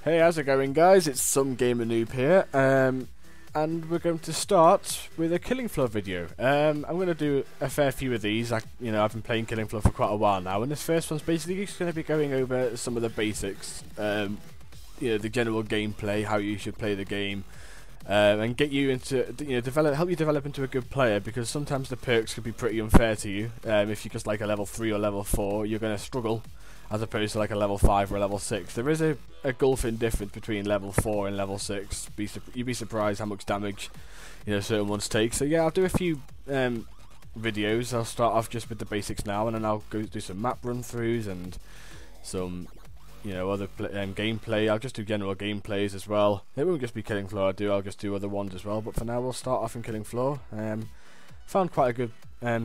Hey, how's it going, guys? It's SomeGamerNoob here, and we're going to start with a Killing Floor video. I'm going to do a fair few of these. I've been playing Killing Floor for quite a while now, and this first one's basically just going to be going over some of the basics, the general gameplay, how you should play the game, and get you into, help you develop into a good player, because sometimes the perks could be pretty unfair to you. If you're just like a level 3 or level 4, you're going to struggle, as opposed to like a level 5 or a level 6. There is a gulfing difference between level 4 and level 6. You'd be surprised how much damage certain ones take. So yeah, I'll do a few videos. I'll start off just with the basics now, and then I'll go do some map run-throughs and some other gameplay. I'll just do general gameplays as well. It won't just be Killing Floor I'll just do other ones as well, but for now we'll start off in Killing Floor. Found quite a good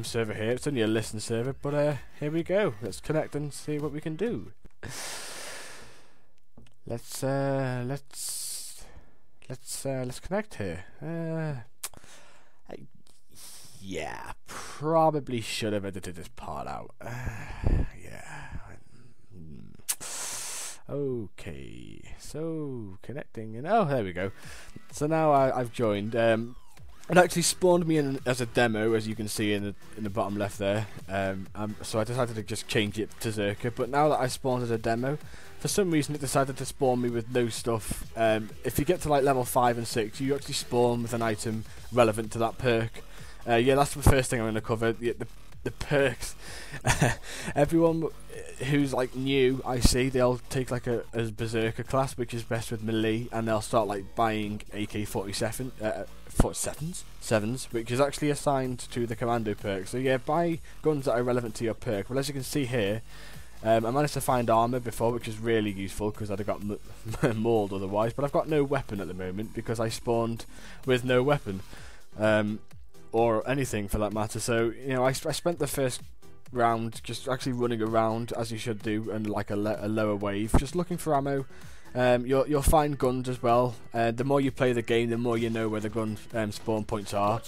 server here. It's only a listen server, but here we go. Let's connect and see what we can do. Let's connect here. Yeah, probably should have edited this part out. Yeah. Okay, so connecting, and oh, there we go. So now I've joined. It actually spawned me in as a demo, as you can see in the bottom left there. So I decided to just change it to Zerka. But now that I spawned as a demo, for some reason it decided to spawn me with no stuff. If you get to like level 5 and 6, you actually spawn with an item relevant to that perk. Yeah, that's the first thing I'm going to cover. The perks. Everyone who's like new, I see, they'll take like a Berserker class, which is best with melee, and they'll start like buying AK-47s, which is actually assigned to the commando perk. So yeah, buy guns that are relevant to your perk. Well, as you can see here, I managed to find armor before, which is really useful because I'd have got mauled otherwise. But I've got no weapon at the moment because I spawned with no weapon. Or anything for that matter. So I spent the first round just actually running around, as you should do, and like a lower wave, just looking for ammo. You'll find guns as well. The more you play the game, the more you know where the gun spawn points are.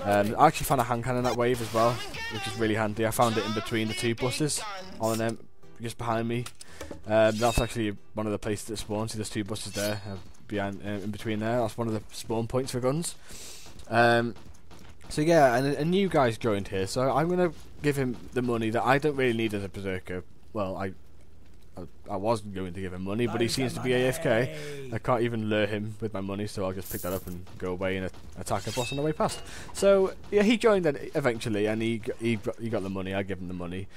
I actually found a hand cannon that wave as well, which is really handy. I found it in between the two buses on them, just behind me. That's actually one of the places that spawns. See, there's two buses there behind, in between there. That's one of the spawn points for guns. So yeah, and a new guy's joined here, so I'm going to give him the money that I don't really need as a Berserker. Well, I was going to give him money, but he seems to be AFK. I can't even lure him with my money, so I'll just pick that up and go away and attack a boss on the way past. So yeah, he joined then eventually, and he got the money. I give him the money.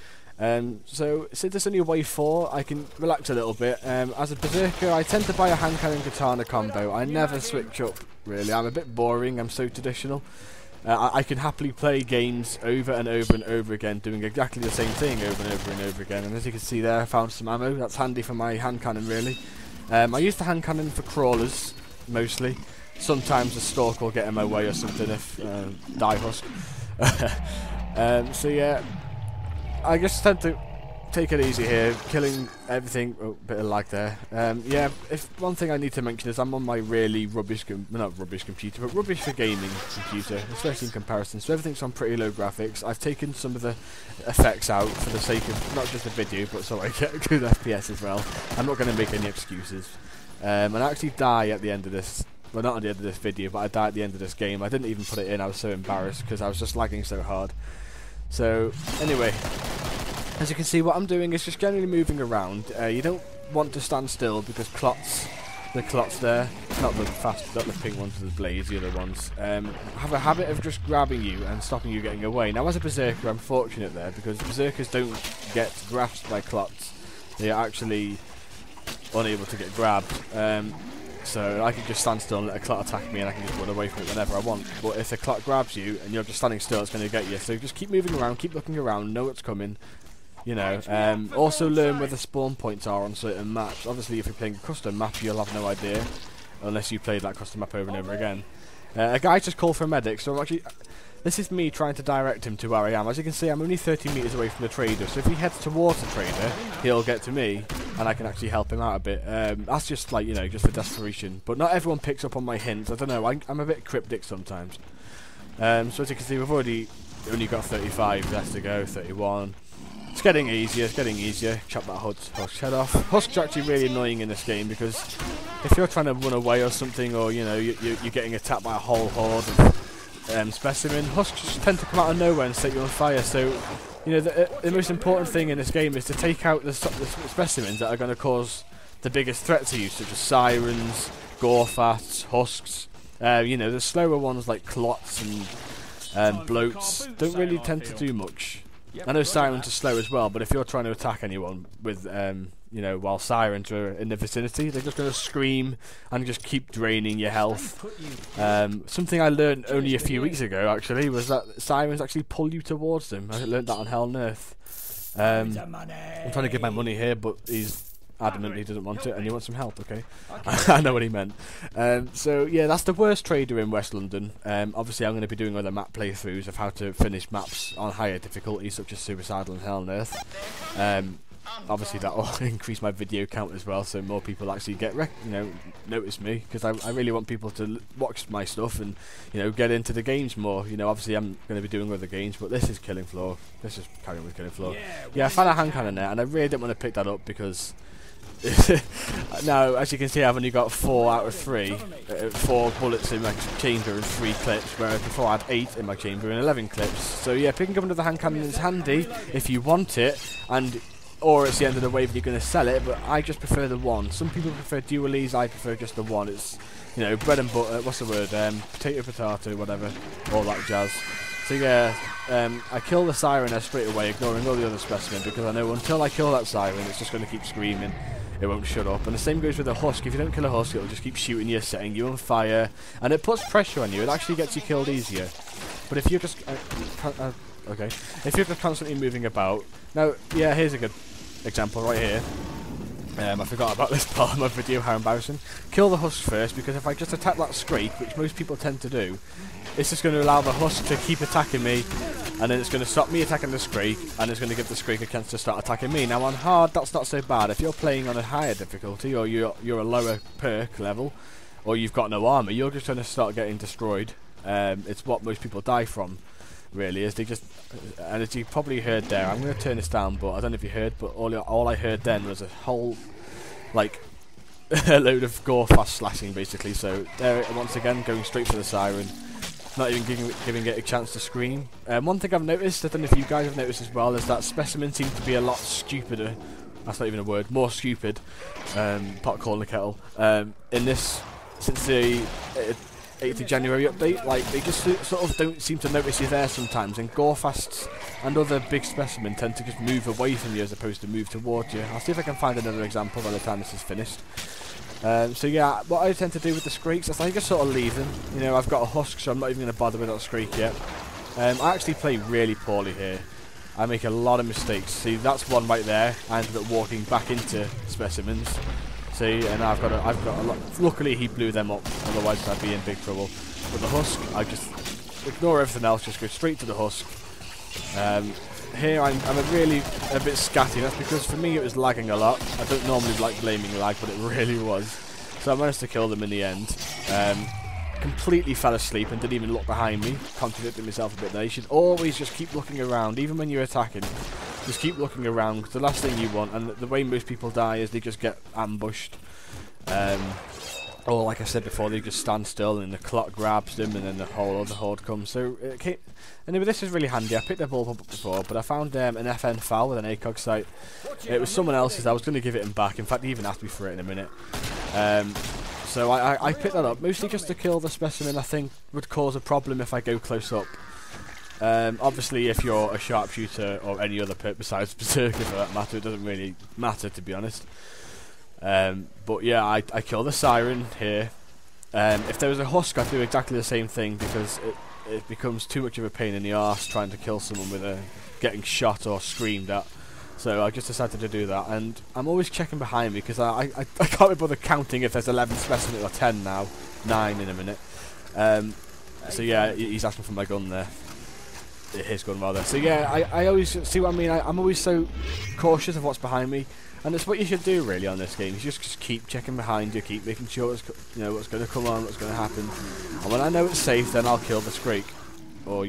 So since it's only wave 4, I can relax a little bit. As a Berserker, I tend to buy a hand cannon katana combo. I never switch up, really. I'm a bit boring. I'm so traditional. I can happily play games over and over and over again, doing exactly the same thing over and over and over again. And as you can see there, I found some ammo. That's handy for my hand cannon, really. I use the hand cannon for crawlers, mostly. Sometimes a stalk will get in my way or something if die husk. So yeah, I just tend to take it easy here, killing everything. Oh, bit of lag there. Yeah, if one thing I need to mention is I'm on my really rubbish, not rubbish computer, but rubbish for gaming computer, especially in comparison. So everything's on pretty low graphics. I've taken some of the effects out for the sake of not just the video, but so I get good FPS as well. I'm not going to make any excuses. And I actually die at the end of this. Well, not at the end of this video, but I die at the end of this game. I didn't even put it in. I was so embarrassed because I was just lagging so hard. So anyway, as you can see, what I'm doing is just generally moving around. You don't want to stand still because the clots there, not the pink ones with the blades, the other ones, have a habit of just grabbing you and stopping you getting away. Now, as a Berserker, I'm fortunate there because Berserkers don't get grasped by clots. They are actually unable to get grabbed. So I can just stand still and let a clot attack me, and I can just run away from it whenever I want. But if the clot grabs you and you're just standing still, it's going to get you. So just keep moving around, keep looking around, know what's coming. Also learn where the spawn points are on certain maps. Obviously, if you're playing a custom map, you'll have no idea unless you played that custom map over and over again. A guy just called for a medic, so this is me trying to direct him to where I am. As you can see, I'm only 30 meters away from the trader, so if he heads towards the trader, he'll get to me, and I can actually help him out a bit. That's just like, just for desperation. But not everyone picks up on my hints. I don't know, I'm a bit cryptic sometimes. So as you can see, we've only got 35 left to go, 31. It's getting easier, Chop that Husk head off. Husks are actually really annoying in this game because if you're trying to run away or something, or you know you're getting attacked by a whole horde of specimen, husks just tend to come out of nowhere and set you on fire. So you know the most important thing in this game is to take out the specimens that are going to cause the biggest threat to you, such as sirens, gorfats, husks. You know, the slower ones like clots and bloats don't really tend to do much. I know sirens are slow as well, but if you're trying to attack anyone with, you know, while sirens are in the vicinity, they're just going to scream and just keep draining your health. Something I learned only a few weeks ago, actually, was that sirens actually pull you towards them. I learned that on Hell and Earth. I'm trying to give my money here, but he's adamant he doesn't want it and he wants some help. Okay. I know what he meant. So yeah, that's the worst trader in West London. Obviously I'm going to be doing other map playthroughs of how to finish maps on higher difficulty, such as Suicidal and Hell on Earth. Obviously that will increase my video count as well, so more people actually get notice me, because I really want people to watch my stuff and get into the games more. Obviously I'm going to be doing other games, but this is Killing Floor. Let's just carry on with Killing Floor. Yeah, I found a hand cannon there and I really didn't want to pick that up because now, as you can see, I've only got 4 out of 3, 4 bullets in my chamber and 3 clips, whereas before I had 8 in my chamber and 11 clips. So yeah, picking up another hand cannon is handy if you want it, or it's the end of the wave and you're going to sell it, but I just prefer the one. Some people prefer dualies, I prefer just the one. It's, bread and butter, what's the word, potato, whatever, all that jazz. So yeah, I kill the siren straight away, ignoring all the other specimen, because I know until I kill that siren, it's just going to keep screaming. It won't shut up. And the same goes with a husk. If you don't kill a husk, it'll just keep shooting you, setting you on fire, and it puts pressure on you. It actually gets you killed easier. But if you're just okay, if you're just constantly moving about. Now, yeah, here's a good example right here. I forgot about this part of my video, how embarrassing. Kill the husk first, because if I just attack that scrake, which most people tend to do, it's just going to allow the husk to keep attacking me, and then it's going to stop me attacking the scrake, and it's going to give the scrake a chance to start attacking me. Now on hard, that's not so bad. If you're playing on a higher difficulty, or you're a lower perk level, or you've got no armor, you're just going to start getting destroyed. It's what most people die from, really, is they just, and as you probably heard there, I'm going to turn this down, but I don't know if you heard, but all I heard then was a whole, like, a load of gore fast slashing, basically. So there, once again, going straight for the siren, not even giving it a chance to scream. One thing I've noticed, I don't know if you guys have noticed as well, is that specimens seem to be a lot stupider. That's not even a word. More stupid. Pot calling the kettle. In this, since the 8th of January update, like, they just sort of don't seem to notice you there sometimes, and gorefasts and other big specimens tend to just move away from you as opposed to move towards you. I'll see if I can find another example by the time this is finished. So yeah, what I tend to do with the scrakes is I just sort of leave them. I've got a husk, so I'm not even going to bother with that scrake yet. I actually play really poorly here. I make a lot of mistakes. See, that's one right there. I ended up walking back into specimens. See, and I've got a lot. Luckily, he blew them up. Otherwise, I'd be in big trouble. With the husk, I just ignore everything else. Just go straight to the husk. Here, I'm really a bit scatty. That's because for me it was lagging a lot. I don't normally like blaming lag, but it really was. So I managed to kill them in the end. Completely fell asleep and didn't even look behind me. Contradicting myself a bit there. You should always just keep looking around, even when you're attacking. Just keep looking around, because the last thing you want, and the way most people die, is they just get ambushed. Or like I said before, they just stand still and the clock grabs them, and then the whole other horde comes. So anyway, this is really handy. I picked the bulb up before, but I found an FN file with an ACOG site. It was someone else's. I was going to give it him back. In fact, he even asked me for it in a minute. So I picked that up, mostly just to kill the specimen I think would cause a problem if I go close up. Obviously, if you're a sharpshooter or any other perk besides Berserker for that matter, it doesn't really matter, to be honest. But yeah, I kill the siren here. If there was a husk, I'd do exactly the same thing, because it becomes too much of a pain in the arse trying to kill someone with getting shot or screamed at. So I just decided to do that, and I'm always checking behind me, because I can't be bothered counting if there's 11 specimens or 10 now, 9 in a minute. So yeah, he's asking for my gun there. His gun rather. So yeah, I always see what I mean. I'm always so cautious of what's behind me, and it's what you should do really on this game. You just keep checking behind you, keep making sure it's, what's going to come on, what's going to happen, and when I know it's safe, then I'll kill the scrake. Or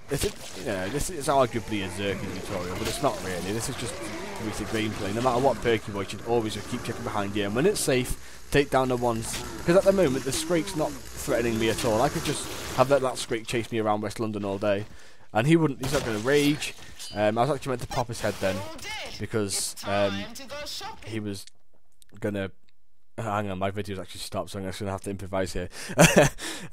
this is arguably a Zerking tutorial, but it's not really. This is just recent gameplay. No matter what perk you want, you should always just keep checking behind you, and when it's safe, take down the ones, because at the moment the Scrake's not threatening me at all. I could just have that Scrake chase me around West London all day, and he's not going to rage. I was actually meant to pop his head then, because he was going to... Hang on, my video's actually stopped, so I'm just going to have to improvise here.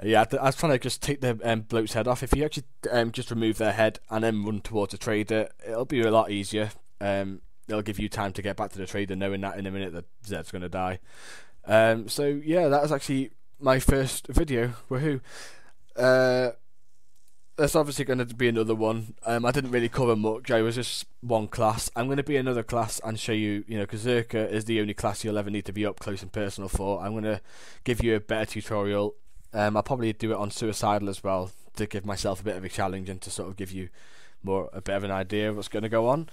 Yeah, I was trying to just take the bloke's head off. If you actually just remove their head and then run towards a trader, it'll be a lot easier. It'll give you time to get back to the trader, knowing that in a minute that Zed's going to die. So yeah, that was actually my first video. Woohoo! There's obviously going to be another one. I didn't really cover much. I was just one class. I'm going to be another class and show you, because Zerka is the only class you'll ever need to be up close and personal for. I'm going to give you a better tutorial. I'll probably do it on Suicidal as well, to give myself a bit of a challenge and to sort of give you a bit of an idea of what's going to go on.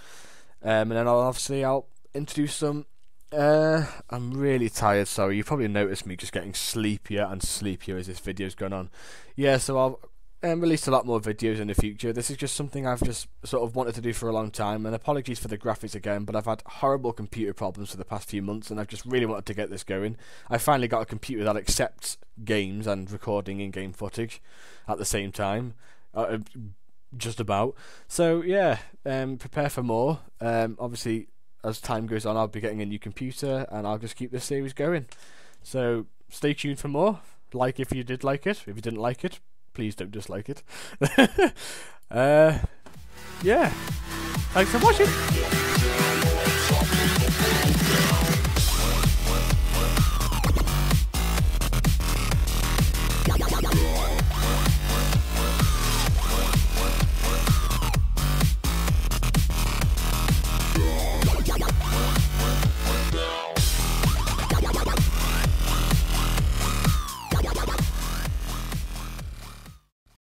And then I'll introduce some. I'm really tired, sorry. You probably noticed me just getting sleepier and sleepier as this video's gone on. Yeah, so I'll release a lot more videos in the future. This is just something I've just sort of wanted to do for a long time, and apologies for the graphics again, but I've had horrible computer problems for the past few months, and I've just really wanted to get this going. I finally got a computer that accepts games and recording in-game footage at the same time, just about. So yeah, prepare for more. Obviously, as time goes on, I'll be getting a new computer, and I'll just keep this series going. So stay tuned for more. Like if you did like it. If you didn't like it, please don't dislike it. Yeah. Thanks for watching.